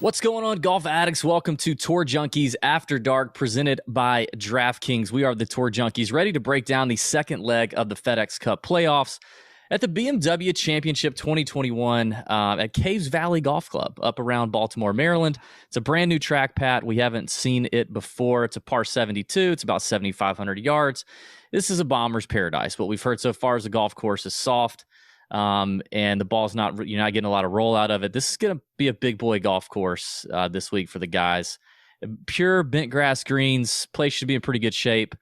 What's going on, golf addicts? Welcome to Tour Junkies After Dark, presented by DraftKings. We are the Tour Junkies, ready to break down the second leg of the FedEx Cup playoffs at the BMW Championship 2021 at Caves Valley Golf Club up around Baltimore, Maryland. It's a brand new track, Pat. We haven't seen it before. It's a par 72. It's about 7,500 yards. This is a bomber's paradise. What we've heard so far is the golf course is soft. And the ball's you're not getting a lot of roll out of it. This is going to be a big boy golf course this week for the guys. Pure bent grass greens. Place should be in pretty good shape.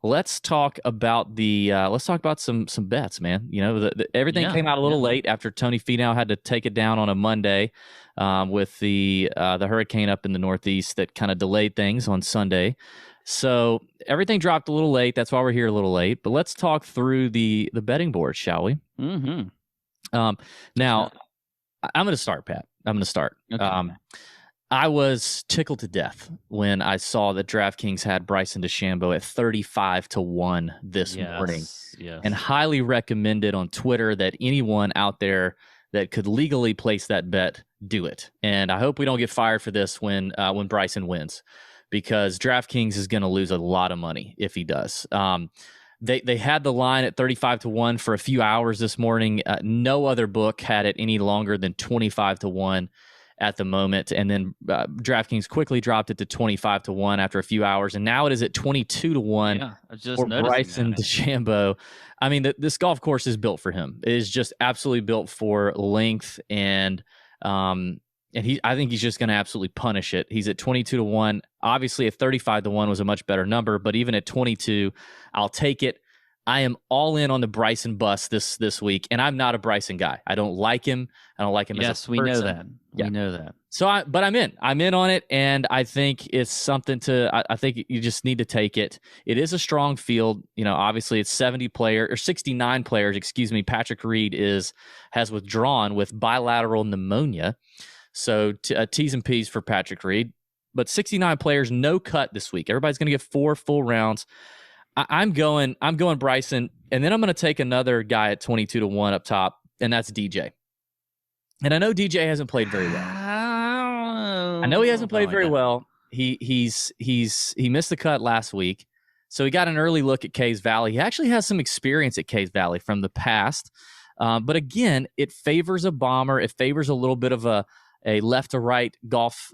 Let's talk about some bets, man. You know, everything came out a little late after Tony Finau had to take it down on a Monday with the hurricane up in the Northeast that kind of delayed things on Sunday. So everything dropped a little late. That's why we're here a little late. But let's talk through the betting board, shall we? Mm-hmm. Now, I'm going to start, Pat. I'm going to start. Okay. I was tickled to death when I saw that DraftKings had Bryson DeChambeau at 35-1 this morning, and highly recommended on Twitter that anyone out there that could legally place that bet do it. And I hope we don't get fired for this when Bryson wins, because DraftKings is going to lose a lot of money if he does. They had the line at 35-1 for a few hours this morning. No other book had it any longer than 25-1 at the moment. And then DraftKings quickly dropped it to 25-1 after a few hours. And now it is at 22-1 for Bryson DeChambeau. I mean, this golf course is built for him. It is just absolutely built for length. And I think he's just going to absolutely punish it. He's at 22-1. Obviously, at 35-1 was a much better number, but even at 22, I'll take it. I am all in on the Bryson bus this week, and I'm not a Bryson guy. I don't like him. I don't like him as a person. Yes, we know that. Yeah. We know that. So, but I'm in. I'm in on it, and I think it's something I think you just need to take it. It is a strong field. You know, obviously it's 69 players. Excuse me. Patrick Reed has withdrawn with bilateral pneumonia. So T's and P's for Patrick Reed. But 69 players, no cut this week. Everybody's going to get 4 full rounds. I'm going Bryson, and then I'm going to take another guy at 22-1 up top, and that's DJ. And I know DJ hasn't played very well. I know he hasn't played very well. He missed the cut last week, so he got an early look at Caves Valley. He actually has some experience at Caves Valley from the past, but again, it favors a bomber. It favors a little bit of a left to right golf,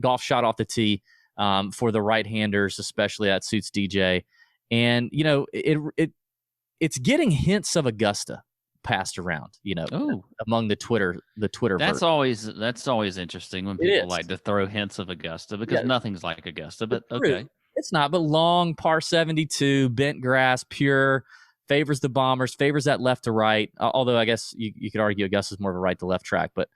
golf shot off the tee for the right-handers, especially that suits DJ. And you know, it's getting hints of Augusta passed around, among the Twitter. That's always interesting when people like to throw hints of Augusta, because nothing's like Augusta. But okay, it's not. But long par 72, bent grass, pure. Favors the bombers, favors that left to right. Although I guess you could argue Augusta's more of a right to left track. But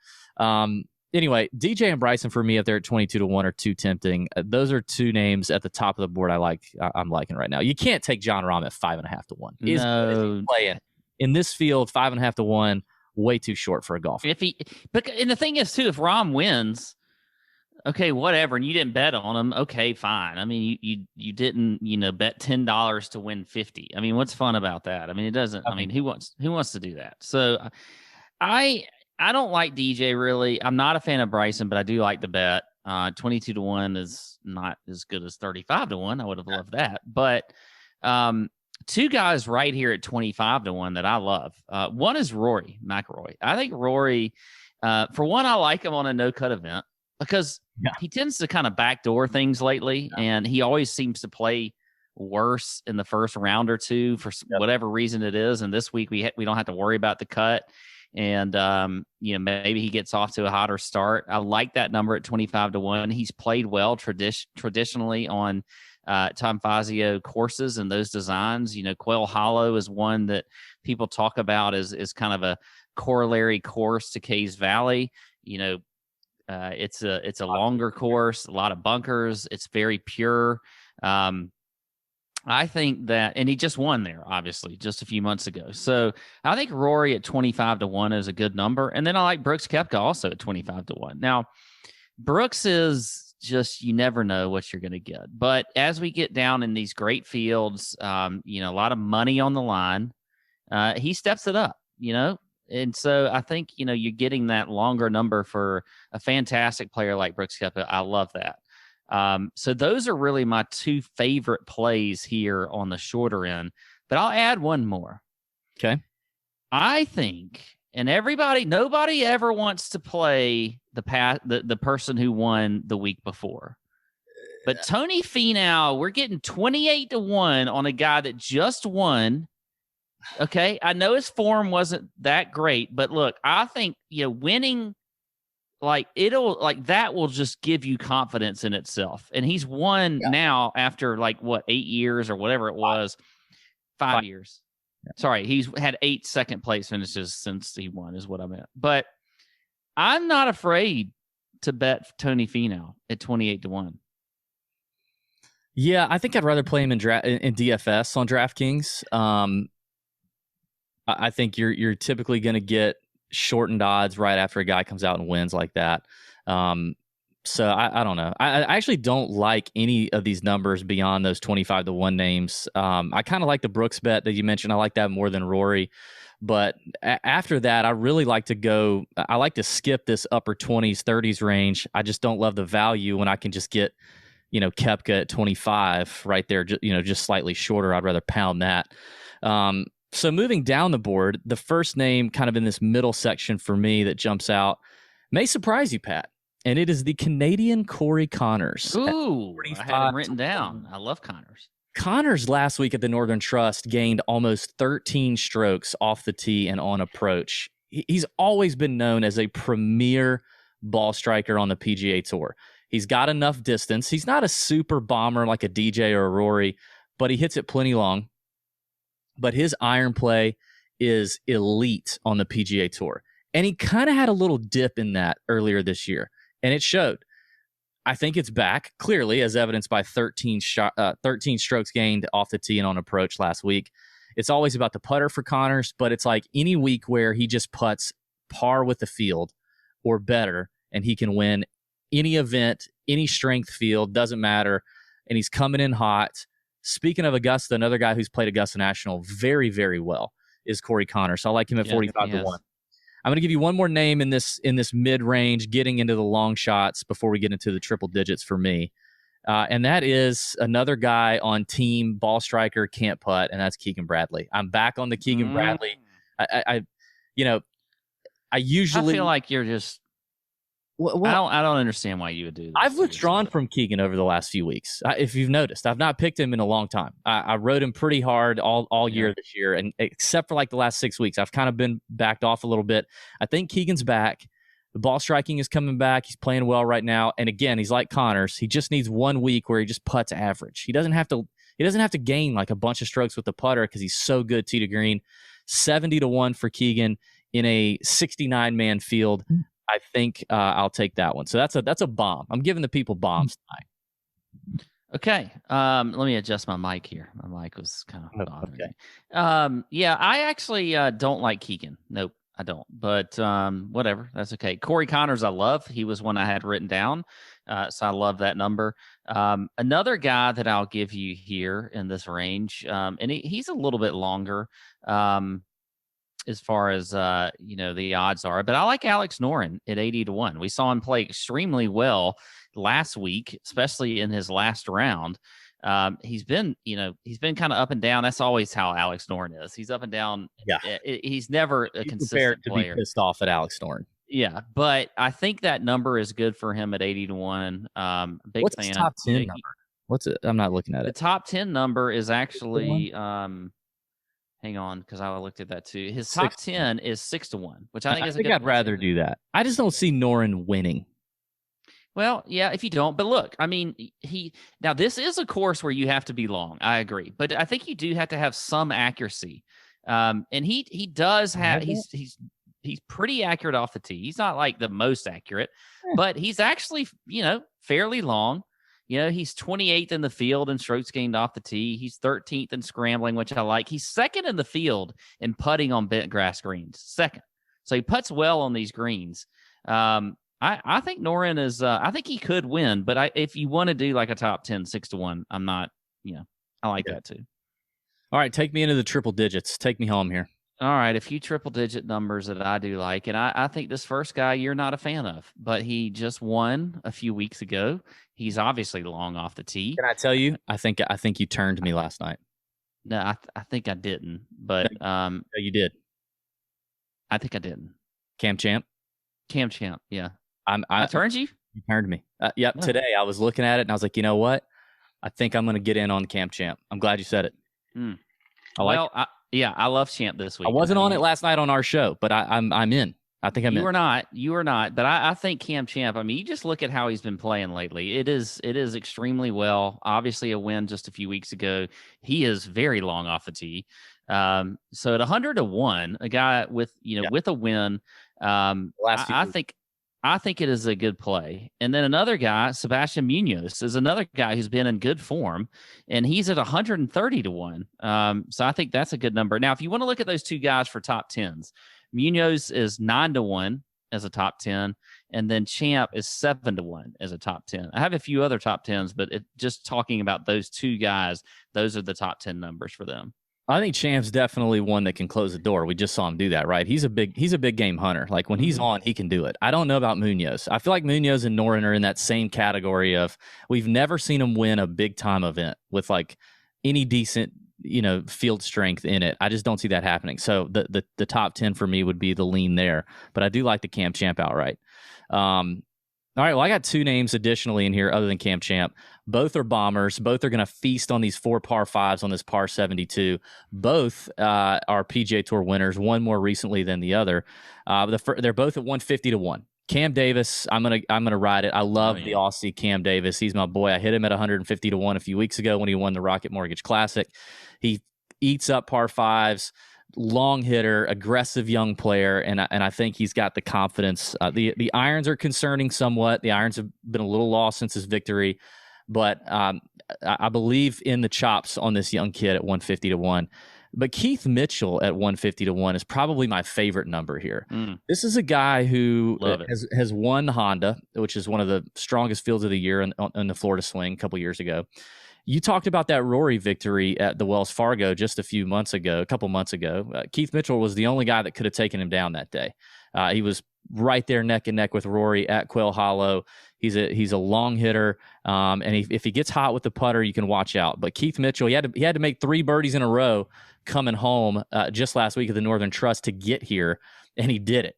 anyway, DJ and Bryson for me, if they're at 22-1, are too tempting. Those are two names at the top of the board I'm liking right now. You can't take John Rahm at 5.5-1. No, playing in this field 5.5-1, way too short for a golfer. And the thing is too, if Rahm wins, okay, whatever, and you didn't bet on him, okay, fine. I mean, you didn't, bet $10 to win 50. I mean, what's fun about that? I mean, it doesn't. I mean, who wants to do that? So, I don't like DJ really. I'm not a fan of Bryson, but I do like the bet. 22-1 is not as good as 35-1. I would have loved that, but two guys right here at 25-1 that I love. One is Rory McIlroy. I think Rory, for one, I like him on a no cut event, because he tends to kind of backdoor things lately, and he always seems to play worse in the first round or two for whatever reason it is. And this week we don't have to worry about the cut, and maybe he gets off to a hotter start. I like that number at 25-1. He's played well traditionally on Tom Fazio courses and those designs. Quail Hollow is one that people talk about as kind of a corollary course to Caves Valley. It's a longer course, a lot of bunkers. It's very pure. I think that, and he just won there, obviously, just a few months ago. So I think Rory at 25-1 is a good number. And then I like Brooks Koepka also at 25-1. Now, Brooks is just, you never know what you're going to get. But as we get down in these great fields, a lot of money on the line, he steps it up. And so I think, you're getting that longer number for a fantastic player like Brooks Koepka. I love that. So those are really my two favorite plays here on the shorter end. But I'll add one more. Okay. I think, and nobody ever wants to play the person who won the week before. But Tony Finau, we're getting 28-1 on a guy that just won. Okay, I know his form wasn't that great, but look, I think winning that will just give you confidence in itself. And he's won now after 8 years or whatever it was, 5 years. Yeah. Sorry, he's had 8 second place finishes since he won, is what I meant. But I'm not afraid to bet Tony Finau at 28-1. Yeah, I think I'd rather play him in DFS on DraftKings. I think you're typically going to get shortened odds right after a guy comes out and wins like that. So I don't know. I actually don't like any of these numbers beyond those 25-1 names. I kind of like the Brooks bet that you mentioned. I like that more than Rory. But after that, I really like to I like to skip this upper 20s, 30s range. I just don't love the value when I can just get Koepka at 25 right there, just slightly shorter. I'd rather pound that. So moving down the board, the first name kind of in this middle section for me that jumps out may surprise you, Pat, and it is the Canadian Corey Connors. Ooh, I had him written down. I love Connors. Connors last week at the Northern Trust gained almost 13 strokes off the tee and on approach. He's always been known as a premier ball striker on the PGA Tour. He's got enough distance. He's not a super bomber like a DJ or a Rory, but he hits it plenty long. But his iron play is elite on the PGA Tour. And he kind of had a little dip in that earlier this year, and it showed. I think it's back, clearly, as evidenced by 13 strokes gained off the tee and on approach last week. It's always about the putter for Connors, but it's like any week where he just putts par with the field or better, and he can win any event, any strength field, doesn't matter, and he's coming in hot. Speaking of Augusta, another guy who's played Augusta National very, very well is Corey Connors. So I like him at 45-1. I'm going to give you one more name in this mid-range, getting into the long shots before we get into the triple digits for me. And that is another guy on team ball striker, can't putt, and that's Keegan Bradley. I'm back on the Keegan Bradley. I usually feel like you're just. Well, I don't understand why you would do this. I've withdrawn from Keegan over the last few weeks. If you've noticed, I've not picked him in a long time. I rode him pretty hard all year this year, and except for the last 6 weeks, I've kind of been backed off a little bit. I think Keegan's back. The ball striking is coming back. He's playing well right now, and again, he's like Connors. He just needs 1 week where he just putts average. He doesn't have to gain a bunch of strokes with the putter because he's so good tee to green. 70-1 for Keegan in a 69-man field. I think I'll take that one. So that's a bomb. I'm giving the people bombs tonight. Okay. Let me adjust my mic here. My mic was kind of bothering me. Yeah, I actually don't like Keegan. Nope, I don't. But whatever. That's okay. Corey Connors, I love. He was one I had written down. So I love that number. Another guy that I'll give you here in this range, and he's a little bit longer. As far as the odds are, but I like Alex Noren at 80-1. We saw him play extremely well last week, especially in his last round. He's been kind of up and down. That's always how Alex Noren is. He's up and down. Yeah, he's never a consistent player. To be pissed off at Alex Noren. Yeah, but I think that number is good for him at 80-1. Big What's fan. His top 10 number? What's it? I'm not looking at it. The top 10 number is actually. Hang on, because I looked at that too. His top 10 is 6-1, which I think is a good. I'd rather do that. I just don't see Noren winning. Well, yeah, if you don't, but look, I mean, now this is a course where you have to be long. I agree, but I think you do have to have some accuracy. And he does have. He's pretty accurate off the tee. He's not like the most accurate, but he's actually fairly long. He's 28th in the field in strokes gained off the tee. He's 13th in scrambling, which I like. He's second in the field in putting on bent grass greens. Second. So he putts well on these greens. I think Noren is I think he could win, but if you want to do a top 10, 6-1, I'm not, I like that too. All right, take me into the triple digits. Take me home here. All right, a few triple-digit numbers that I do like, and I think this first guy you're not a fan of, but he just won a few weeks ago. He's obviously long off the tee. Can I tell you? I think you turned me last night. No, I think I didn't, No, but no, you did. I think I didn't. Cam Champ. Cam Champ, yeah. I I turned you? You turned me. Yep. No. Today I was looking at it and I was like, you know what? I think I'm going to get in on Cam Champ. I'm glad you said it. Mm. I like it. I love Champ this week. I wasn't on it last night on our show, but I'm in. I think I'm in. You are not, but I think Cam Champ. I mean, you just look at how he's been playing lately. It is extremely well. Obviously, a win just a few weeks ago. He is very long off the tee. So at 100-1, a guy with with a win, I think it is a good play. And then another guy, Sebastian Munoz, is another guy who's been in good form, and he's at 130-1. So I think that's a good number. Now, if you want to look at those two guys for top tens, Munoz is 9-1 as a top 10, and then Champ is 7-1 as a top 10. I have a few other top 10s, but just talking about those two guys, those are the top 10 numbers for them. I think Champ's definitely one that can close the door. We just saw him do that, right? He's a big game hunter. Like when he's on, he can do it. I don't know about Munoz. I feel like Munoz and Noren are in that same category of we've never seen him win a big time event with like any decent, field strength in it. I just don't see that happening. So the top 10 for me would be the lean there, but I do like the Cam Champ outright. All right, well, I got two names additionally in here other than Cam Champ. Both are bombers. Both are going to feast on these 4 par 5s on this par 72. Both are PGA Tour winners, one more recently than the other. They're both at 150-1. Cam Davis, I'm gonna ride it. I love the Aussie Cam Davis. He's my boy. I hit him at 150-1 a few weeks ago when he won the Rocket Mortgage Classic. He eats up par 5s. Long hitter, aggressive young player, and I think he's got the confidence. The irons are concerning somewhat. The irons have been a little lost since his victory, but I believe in the chops on this young kid at 150-1. But Keith Mitchell at 150-1 is probably my favorite number here. This is a guy who has won Honda, which is one of the strongest fields of the year in the Florida Swing a couple years ago. You talked about that Rory victory at the Wells Fargo just a couple months ago. Keith Mitchell was the only guy that could have taken him down that day. He was right there neck and neck with Rory at Quail Hollow. He's a long hitter, and if he gets hot with the putter, you can watch out. But Keith Mitchell, he had to make 3 birdies in a row coming home just last week at the Northern Trust to get here, and he did it.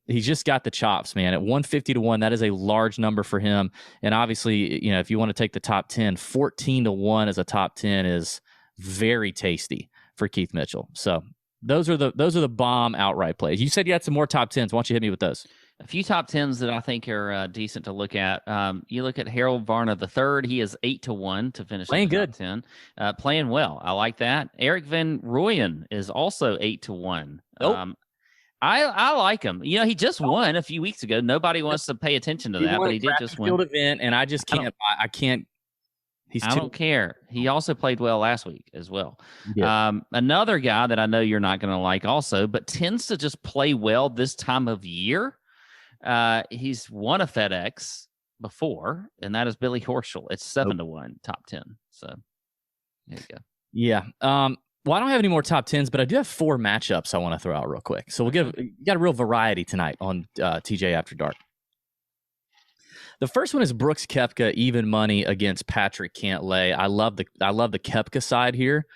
He's just got the chops, man. At 150-1, that is a large number for him. And obviously, if you want to take the top 10, 14-1 as a top 10 is very tasty for Keith Mitchell. So those are the bomb outright plays. You said you had some more top 10s. Why don't you hit me with those? A few top 10s that I think are decent to look at. You look at Harold Varner III. He is 8-1 to finish playing the good. top 10. Playing well. I like that. Eric Van Rooyen is also 8-1. Nope. I like him. He just won a few weeks ago. Nobody wants to pay attention to that, but he did just win. Field event, and I just can't. I can't. I don't care. He also played well last week as well. Another guy that I know you're not going to like also, but tends to just play well this time of year. He's won a FedEx before, and that is Billy Horschel. It's 7-1 top 10. So there you go. Yeah. Well, I don't have any more top 10s, but I do have 4 matchups I want to throw out real quick. So you got a real variety tonight on TJ After Dark. The first one is Brooks Koepka, even money against Patrick Cantlay. I love the Koepka side here.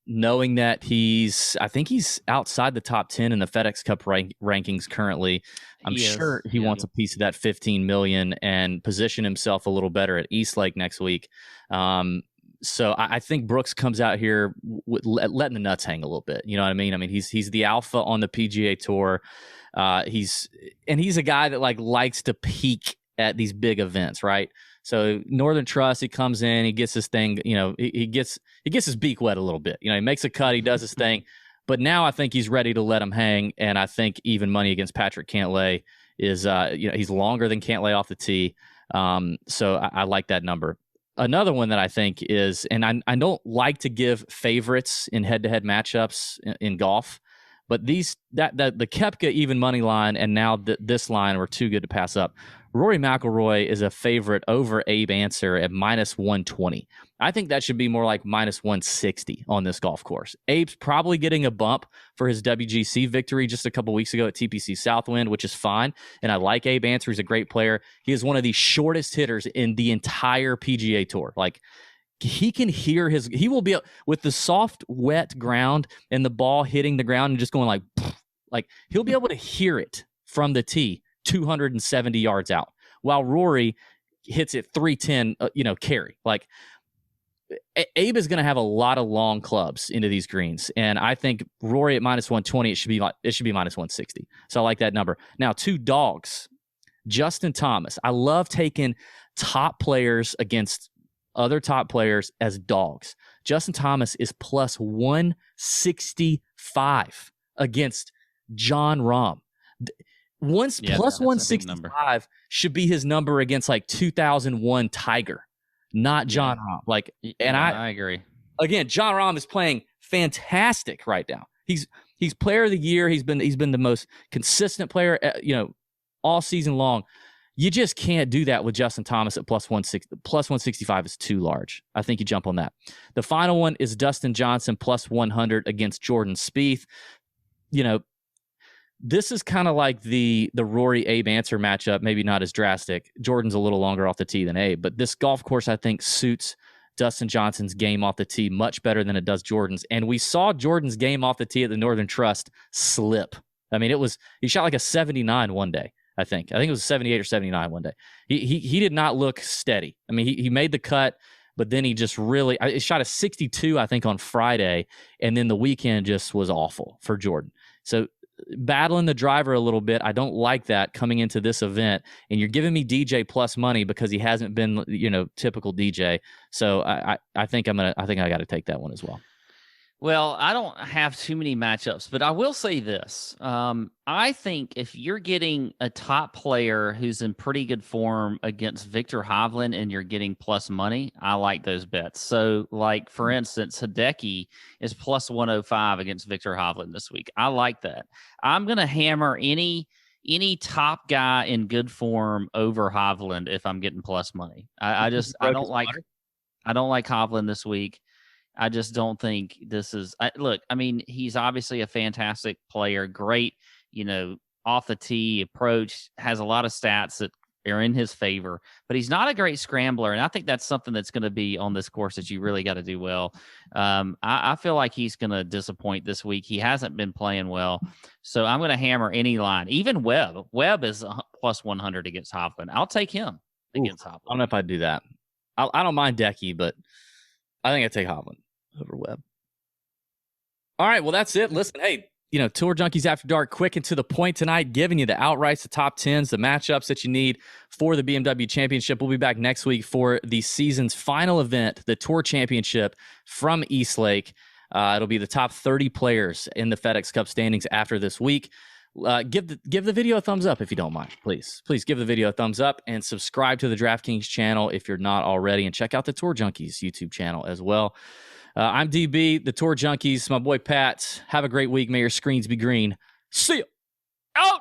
Knowing that I think he's outside the top 10 in the FedEx Cup rankings currently. I'm sure he wants a piece of that $15 million and position himself a little better at East Lake next week. So I think Brooks comes out here letting the nuts hang a little bit. You know what I mean? I mean, he's the alpha on the PGA Tour. He's a guy that likes to peak at these big events, right? So Northern Trust, he comes in, he gets his thing. He gets his beak wet a little bit. He makes a cut, he does his thing. But now I think he's ready to let him hang, and I think even money against Patrick Cantlay is he's longer than Cantlay off the tee. So I like that number. Another one that I think is, and I don't like to give favorites in head-to-head matchups in golf, but the Koepka even money line and now this line were too good to pass up. Rory McIlroy is a favorite over Abe Answer at -120. I think that should be more like minus 160 on this golf course. Abe's probably getting a bump for his WGC victory just a couple weeks ago at TPC Southwind, which is fine. And I like Abe Answer. He's a great player. He is one of the shortest hitters in the entire PGA Tour. Like, he can hear he will be with the soft, wet ground and the ball hitting the ground and just going like he'll be able to hear it from the tee 270 yards out, while Rory hits it 310, carry. Like, Abe is going to have a lot of long clubs into these greens, and I think Rory at minus 120, it should be minus 160. So I like that number. Now, 2 dogs, Justin Thomas. I love taking top players against other top players as dogs. Justin Thomas is plus 165 against John Rahm. Plus 165 should be his number against like 2001 Tiger, not John Rahm. Like, and I agree. Again, John Rahm is playing fantastic right now. He's player of the year. He's been the most consistent player, all season long. You just can't do that with Justin Thomas at plus 160. Plus 165 is too large. I think you jump on that. The final one is Dustin Johnson plus 100 against Jordan Spieth. This is kind of like the Rory Abe Answer matchup, maybe not as drastic. Jordan's a little longer off the tee than Abe, but this golf course, I think, suits Dustin Johnson's game off the tee much better than it does Jordan's. And we saw Jordan's game off the tee at the Northern Trust slip. I mean, he shot like a 79 one day. I think it was 78 or 79 one day. He did not look steady. I mean, he made the cut, but then he just really shot a 62, I think, on Friday, and then the weekend just was awful for Jordan. So battling the driver a little bit, I don't like that coming into this event. And you're giving me DJ plus money because he hasn't been, typical DJ. So I think I got to take that one as well. Well, I don't have too many matchups, but I will say this. I think if you're getting a top player who's in pretty good form against Victor Hovland and you're getting plus money, I like those bets. So, like, for instance, Hideki is plus 105 against Victor Hovland this week. I like that. I'm going to hammer any top guy in good form over Hovland if I'm getting plus money. I don't like Hovland this week. I just don't think this is look, I mean, he's obviously a fantastic player, great, off the tee approach, has a lot of stats that are in his favor, but he's not a great scrambler. And I think that's something that's going to be on this course that you really got to do well. I feel like he's going to disappoint this week. He hasn't been playing well. So I'm going to hammer any line, even Webb. Webb is plus 100 against Hovland. I'll take him against Hovland. I don't know if I'd do that. I don't mind Decky, but I think I'd take Hovland over Webb. All right, well, that's it. Listen, hey, Tour Junkies After Dark, quick and to the point tonight, giving you the outrights, the top 10s, the matchups that you need for the BMW Championship. We'll be back next week for the season's final event, the Tour Championship from Eastlake. It'll be the top 30 players in the FedEx Cup standings after this week. Give the video a thumbs up if you don't mind. Please give the video a thumbs up and subscribe to the DraftKings channel if you're not already, and check out the Tour Junkies YouTube channel as well. I'm DB, the Tour Junkies, my boy Pat. Have a great week. May your screens be green. See ya. Out.